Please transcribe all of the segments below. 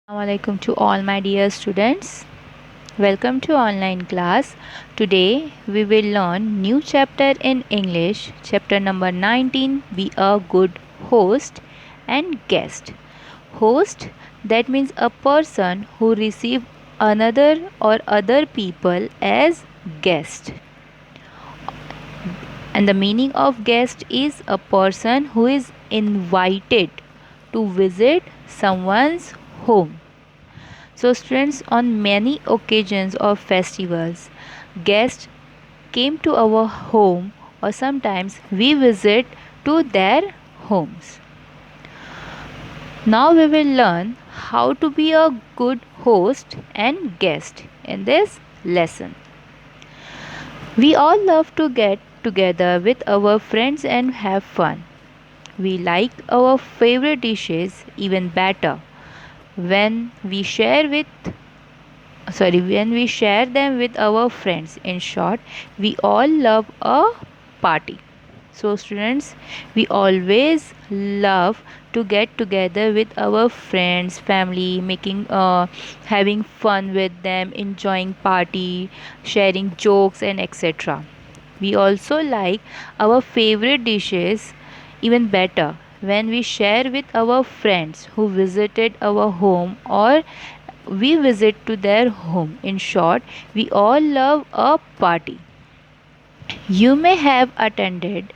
Assalamualaikum to all my dear students. Welcome to online class. Today we will learn new chapter in English, chapter number 19, Be a Good Host and Guest. Host, that means a person who receive another or other people as guest. And the meaning of guest is a person who is invited to visit someone's home. So, students, on many occasions or festivals, guests came to our home, or sometimes we visit to their homes. Now, we will learn how to be a good host and guest in this lesson. We all love to get together with our friends and have fun. We like our favorite dishes even better when we share them with our friends. In short, we all love a party. So students, we always love to get together with our friends, family, having fun with them, enjoying party, sharing jokes and etc. We also like our favorite dishes even better when we share with our friends who visited our home, or we visit to their home. In short, we all love a party. You may have attended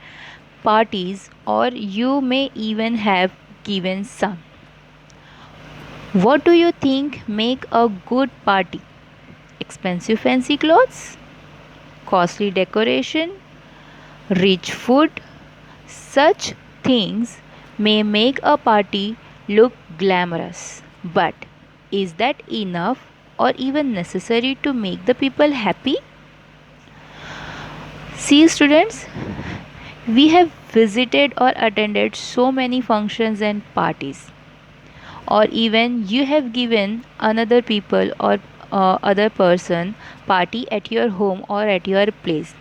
parties, or you may even have given some. What do you think make a good party? Expensive fancy clothes, costly decoration, rich food. Such things may make a party look glamorous, but is that enough or even necessary to make the people happy? See, students, we have visited or attended so many functions and parties, or even you have given another people or other person party at your home or at your place.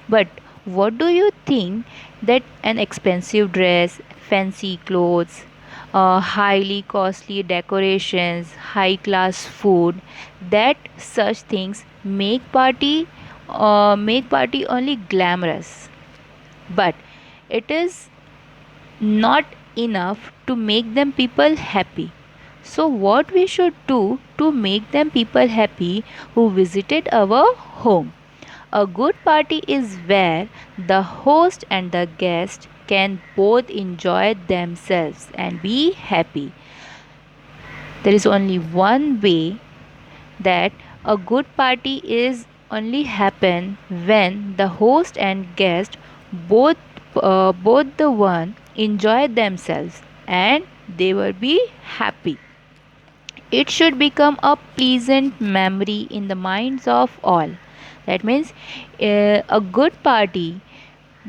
But what do you think that an expensive dress, fancy clothes, highly costly decorations, high class food, that such things make party only glamorous, but it is not enough to make them people happy. So what we should do to make them people happy who visited our home? A good party is where the host and the guest can both enjoy themselves and be happy. There is only one way that a good party is only happen when the host and guest both both the one enjoy themselves and they will be happy. It should become a pleasant memory in the minds of all. That means a good party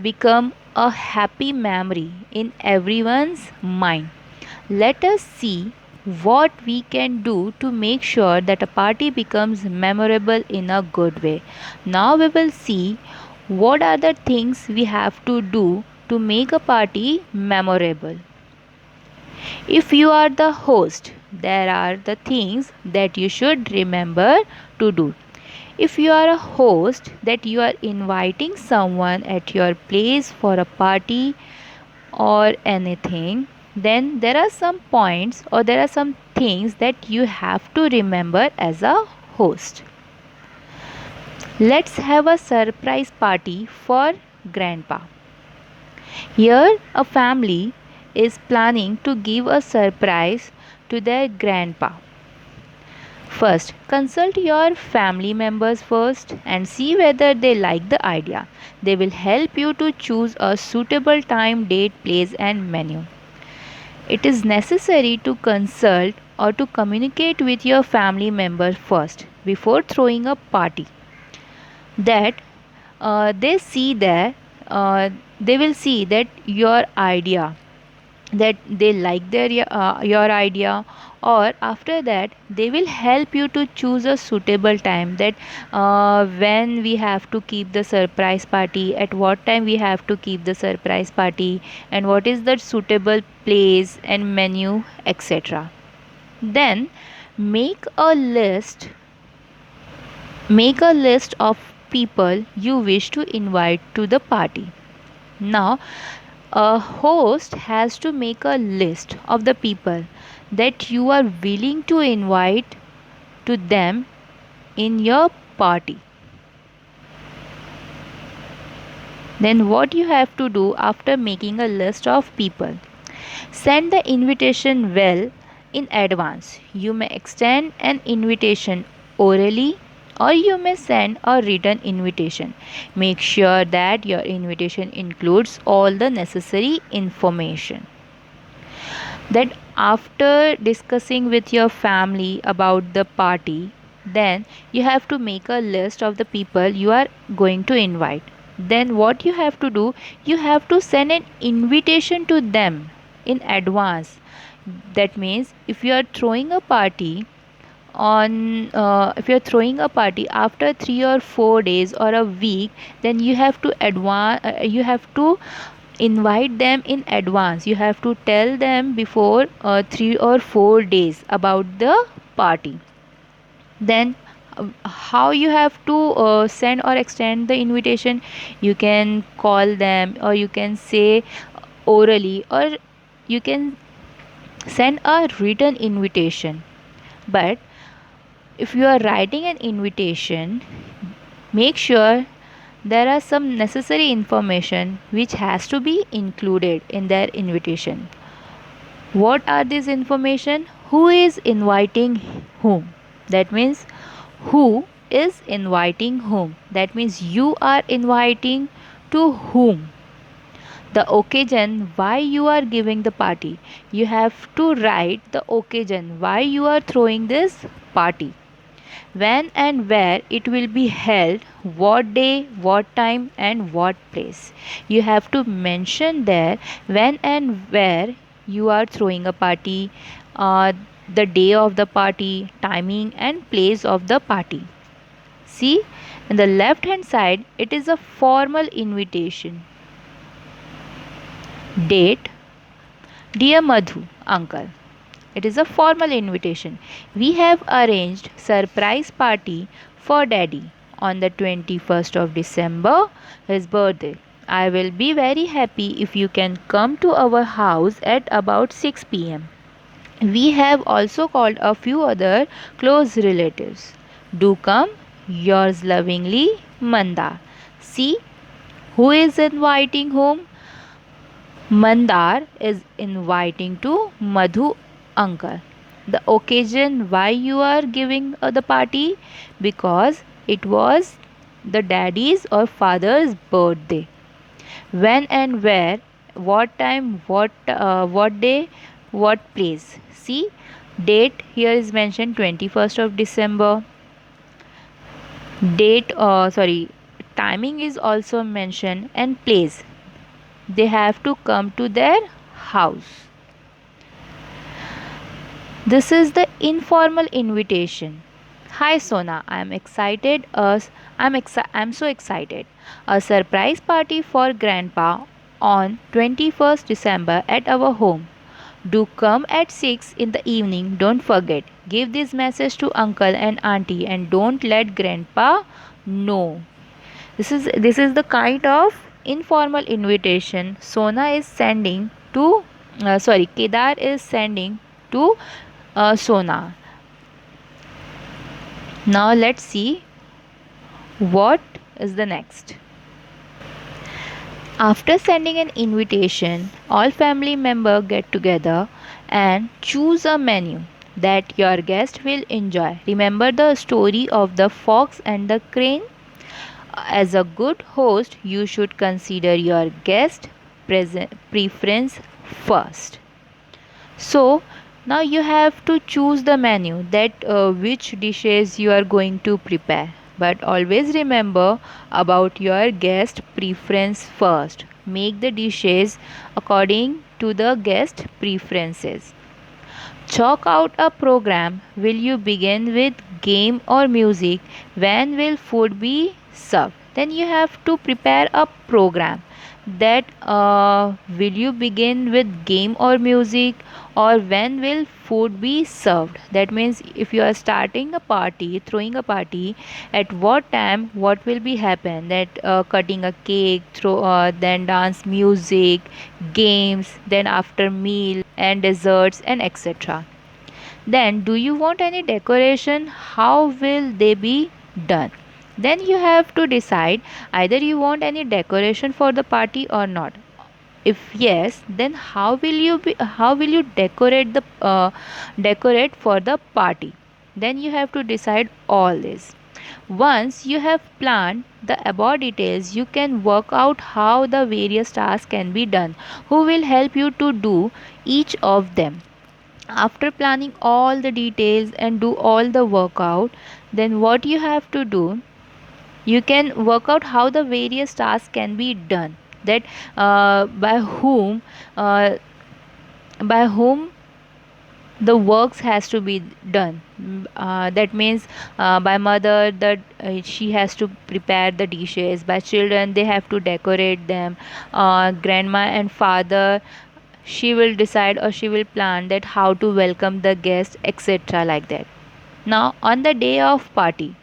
become a happy memory in everyone's mind. Let us see what we can do to make sure that a party becomes memorable in a good way. Now we will see what are the things we have to do to make a party memorable. If you are the host, there are the things that you should remember to do. If you are a host, that you are inviting someone at your place for a party or anything, then there are some points or there are some things that you have to remember as a host. Let's have a surprise party for grandpa. Here, a family is planning to give a surprise to their grandpa. First, consult your family members first and see whether they like the idea. They will help you to choose a suitable time, date, place, and menu. It is necessary to consult or to communicate with your family members first before throwing a party. That they see that they will see that your idea, that they like your idea, or after that they will help you to choose a suitable time, that when we have to keep the surprise party, at what time we have to keep the surprise party, and what is the suitable place and menu, etc. Then Make a list Make a list of people you wish to invite to the party. Now, a host has to make a list of the people that you are willing to invite to them in your party. Then, what you have to do after making a list of people? Send the invitation well in advance. You may extend an invitation orally or you may send a written invitation. Make sure that your invitation includes all the necessary information. That after discussing with your family about the party, then you have to make a list of the people you are going to invite. Then what you have to do, you have to send an invitation to them in advance. That means if you're throwing a party after 3 or 4 days or a week, then you have to invite them in advance. You have to tell them before 3 or 4 days about the party. Then how you have to send or extend the invitation? You can call them or you can say orally or you can send a written invitation. But if you are writing an invitation, make sure there are some necessary information which has to be included in their invitation. What are these information? Who is inviting whom? That means who is inviting whom? That means you are inviting to whom? The occasion why you are giving the party. You have to write the occasion why you are throwing this party. When and where it will be held, what day, what time, and what place. You have to mention there when and where you are throwing a party, the day of the party, timing, and place of the party. See, in the left hand side, it is a formal invitation. Date, Dear Madhu, uncle. It is a formal invitation. We have arranged surprise party for daddy on the 21st of December, his birthday. I will be very happy if you can come to our house at about 6 pm. We have also called a few other close relatives. Do come, yours lovingly, Mandar. See who is inviting whom? Mandar is inviting to Madhu uncle. The occasion why you are giving the party? Because it was the daddy's or father's birthday. When and where? What time? What day? What place? See, date here is mentioned 21st of December. Timing is also mentioned and place. They have to come to their house. This is the informal invitation. Hi Sona, I'm so excited. A surprise party for grandpa on 21st December at our home. Do come at 6 in the evening. Don't forget. Give this message to uncle and auntie and don't let grandpa know. This is the kind of informal invitation Sona is sending to Kedar is sending to Sona. Now let's see what is the next. After sending an invitation, all family members get together and choose a menu that your guest will enjoy. Remember the story of the fox and the crane? As a good host, you should consider your guest preference first. So, now you have to choose the menu that which dishes you are going to prepare. But always remember about your guest preference first. Make the dishes according to the guest preferences. Chalk out a program. Will you begin with game or music? When will food be served? Then you have to prepare a program that will you begin with game or music or when will food be served. That means if you are starting a party, throwing a party, at what time what will be happen, that cutting a cake, then dance, music, games, then after meal and desserts and etc. Then, do you want any decoration? How will they be done? Then you have to decide either you want any decoration for the party or not. If yes, then how will you decorate for the party? Then you have to decide all this. Once you have planned the above details, you can work out how the various tasks can be done. Who will help you to do each of them? After planning all the details and do all the workout, then what you have to do, you can work out how the various tasks can be done, that uh, by whom the works has to be done. That means by mother, that she has to prepare the dishes, by children they have to decorate them, grandma and father, she will decide or she will plan that how to welcome the guest, etc., like that. Now, on the day of party,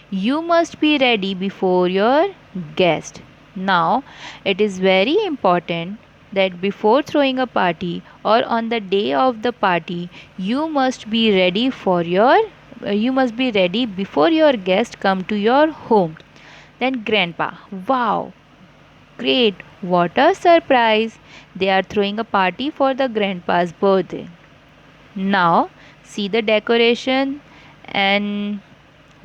you must be ready before your guest. Now, it is very important that before throwing a party or on the day of the party, you must be ready you must be ready before your guest come to your home. Then grandpa, wow, great, what a surprise! They are throwing a party for the grandpa's birthday. Now, see the decoration and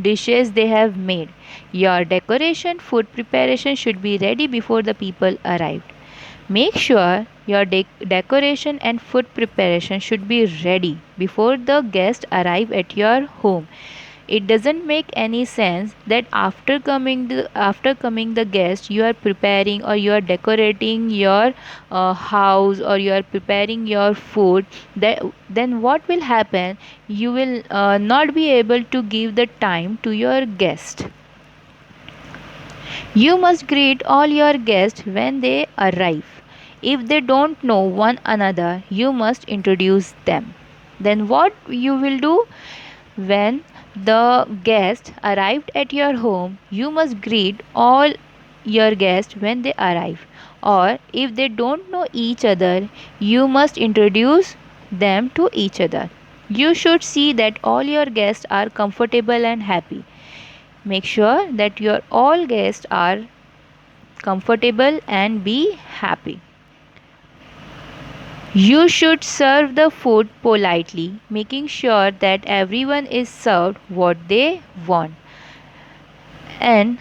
dishes they have made. Your decoration food preparation should be ready before the people arrive. Make sure your decoration and food preparation should be ready before the guests arrive at your home. It doesn't make any sense that after coming the guest, you are preparing or you are decorating your house or you are preparing your food. Then what will happen? You will not be able to give the time to your guest. You must greet all your guests when they arrive. If they don't know one another, you must introduce them. Then, what you will do when the guest arrived at your home, you must greet all your guests when they arrive. Or if they don't know each other, you must introduce them to each other. You should see that all your guests are comfortable and happy. Make sure that your all guests are comfortable and be happy. You should serve the food politely, making sure that everyone is served what they want. And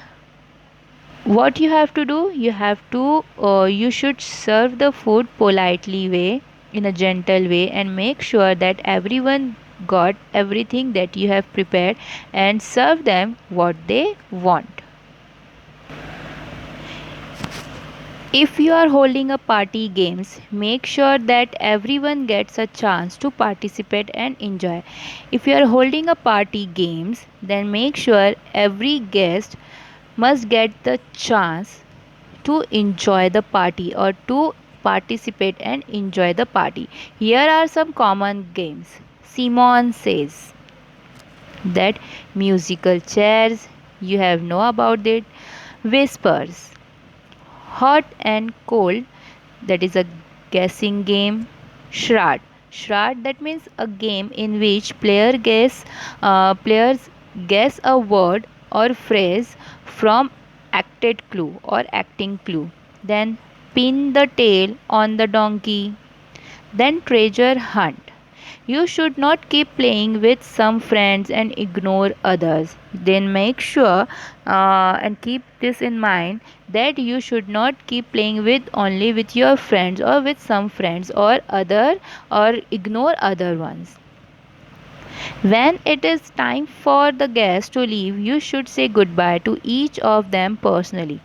what you have to do, you should serve the food politely way, in a gentle way, and make sure that everyone got everything that you have prepared and serve them what they want. If you are holding a party games, make sure that everyone gets a chance to participate and enjoy. If you are holding a party games, then make sure every guest must get the chance to enjoy the party or to participate and enjoy the party. Here are some common games. Simon says that musical chairs, you have know about it. Whispers, hot and cold, that is a guessing game. Shroud, that means a game in which players guess a word or phrase from acted clue or acting clue. Then pin the tail on the donkey. Then treasure hunt. You should not keep playing with some friends and ignore others. Then make sure and keep this in mind that you should not keep playing with only with your friends or with some friends or ignore other ones. When it is time for the guests to leave, you should say goodbye to each of them personally.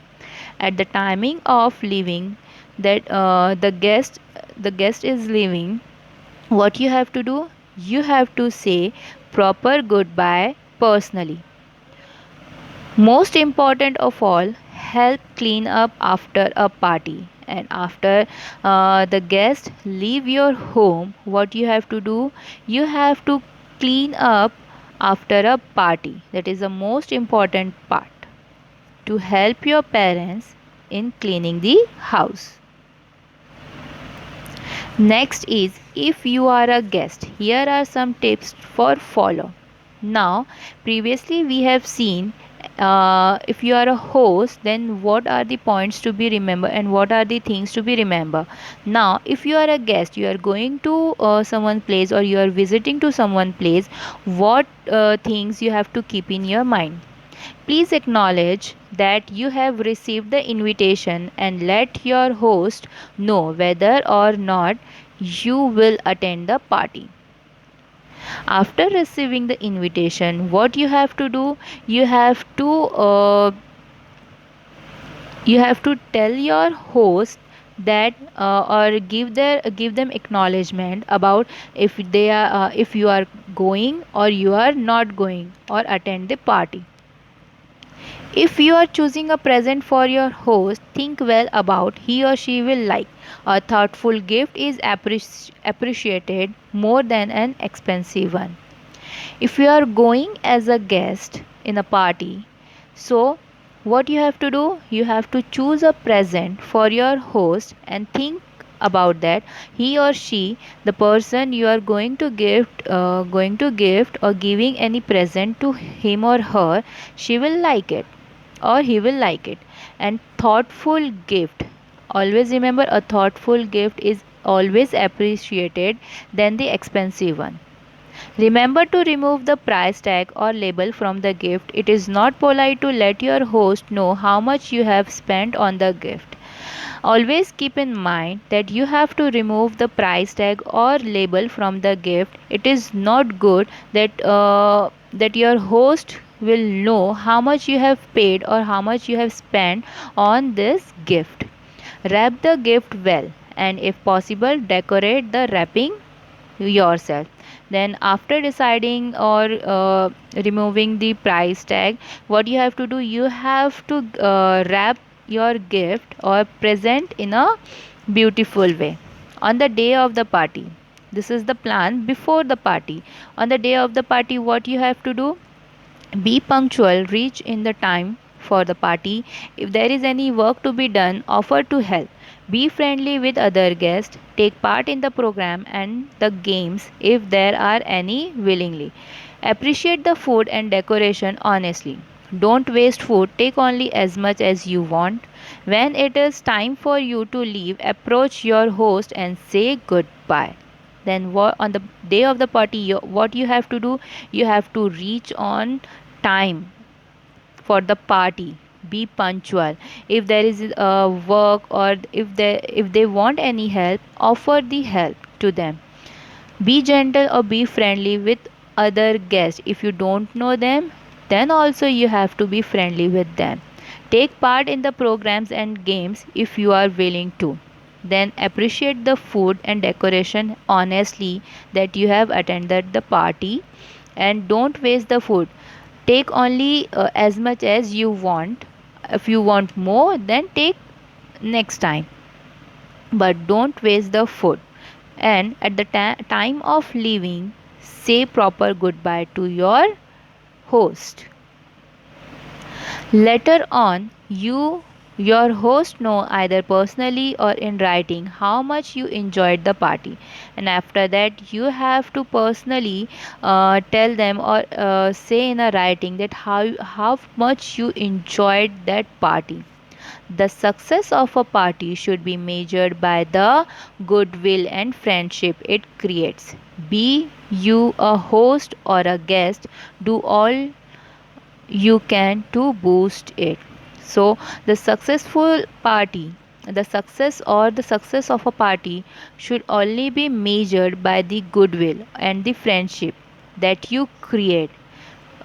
At the timing of leaving, that the guest is leaving, what you have to do? You have to say proper goodbye personally. Most important of all, help clean up after a party And after the guest leave your home, what you have to do? You have to clean up after a party. That is the most important part, to help your parents in cleaning the house. Next is, if you are a guest, here are some tips for follow. Now, previously we have seen, if you are a host, then what are the points to be remembered and what are the things to be remembered. Now, if you are a guest, you are going to someone place or you are visiting to someone place, what things you have to keep in your mind. Please acknowledge that you have received the invitation and let your host know whether or not you will attend the party. After receiving the invitation, what you have to do? You have to tell your host that, or give them acknowledgement about if they are if you are going or you are not going or attend the party. If you are choosing a present for your host, think well about he or she will like. A thoughtful gift is appreciated more than an expensive one. If you are going as a guest in a party, so what you have to do? You have to choose a present for your host and think about that he or she, the person you are going to gift or giving any present to him or her, she will like it or he will like it. And thoughtful gift, always remember, a thoughtful gift is always appreciated than the expensive one. Remember to remove the price tag or label from the gift. It is not polite to let your host know how much you have spent on the gift. Always keep in mind that you have to remove the price tag or label from the gift. It is not good that your host will know how much you have paid or how much you have spent on this gift. Wrap the gift well and if possible decorate the wrapping yourself. Then after deciding or removing the price tag, what you have to do? You have to wrap your gift or present in a beautiful way on the day of the party. This is the plan before the party. On the day of the party, what you have to do? Be punctual, reach in the time for the party. If there is any work to be done, offer to help. Be friendly with other guests. Take part in the program and the games if there are any willingly. Appreciate the food and decoration honestly. Don't waste food, take only as much as you want. When it is time for you to leave, approach your host and say goodbye. Then on the day of the party, what you have to do? You have to reach on time for the party. Be punctual. If there is work or if they want any help, offer the help to them. Be gentle or be friendly with other guests. If you don't know them, then also you have to be friendly with them. Take part in the programs and games if you are willing to. Then appreciate the food and decoration honestly that you have attended the party, and don't waste the food. Take only as much as you want. If you want more, then take next time, but don't waste the food. And at the time of leaving, say proper goodbye to your host. Later on, your host know either personally or in writing how much you enjoyed the party, and after that you have to personally tell them or say in a writing that how much you enjoyed that party. The success of a party should be measured by the goodwill and friendship it creates. Be you a host or a guest, do all you can to boost it. So, the success of a party should only be measured by the goodwill and the friendship that you create.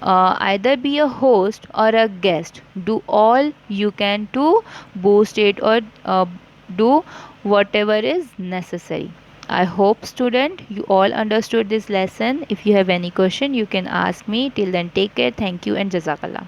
Either be a host or a guest, do all you can to boost it or do whatever is necessary. I hope student you all understood this lesson. If you have any question you can ask me. Till then take care. Thank you and jazakallah.